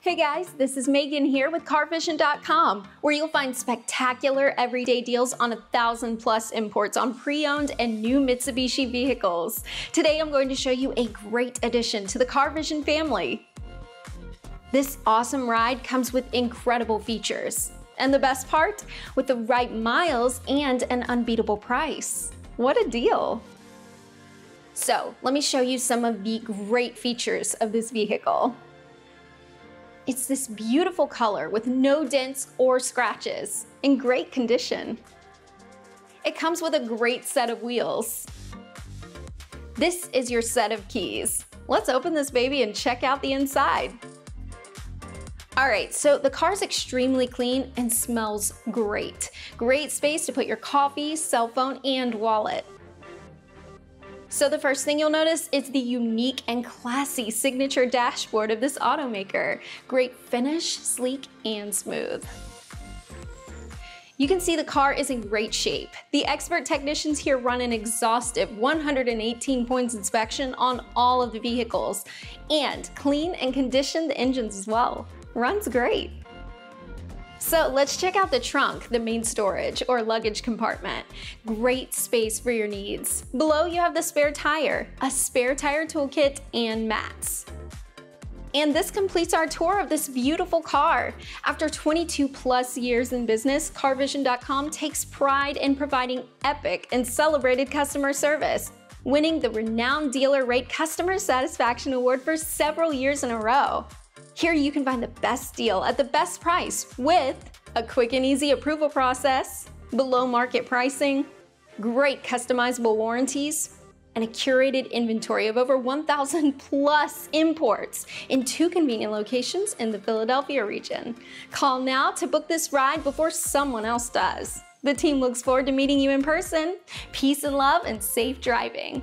Hey guys, this is Megan here with CarVision.com, where you'll find spectacular everyday deals on 1,000+ imports on pre-owned and new Mitsubishi vehicles. Today I'm going to show you a great addition to the CarVision family. This awesome ride comes with incredible features. And the best part? With the right miles and an unbeatable price. What a deal! So let me show you some of the great features of this vehicle. It's this beautiful color with no dents or scratches, in great condition. It comes with a great set of wheels. This is your set of keys. Let's open this baby and check out the inside. Alright, so the car's extremely clean and smells great. Great space to put your coffee, cell phone, and wallet. So the first thing you'll notice is the unique and classy signature dashboard of this automaker. Great finish, sleek, and smooth. You can see the car is in great shape. The expert technicians here run an exhaustive 118 points inspection on all of the vehicles and clean and condition the engines as well. Runs great. So let's check out the trunk, the main storage or luggage compartment. Great space for your needs. Below you have the spare tire, a spare tire toolkit, and mats. And this completes our tour of this beautiful car. After 22+ years in business, CarVision.com takes pride in providing epic and celebrated customer service, winning the renowned Dealer Rate Customer Satisfaction Award for several years in a row. Here you can find the best deal at the best price with a quick and easy approval process, below market pricing, great customizable warranties, and a curated inventory of over 1,000+ imports in 2 convenient locations in the Philadelphia region. Call now to book this ride before someone else does. The team looks forward to meeting you in person. Peace and love and safe driving.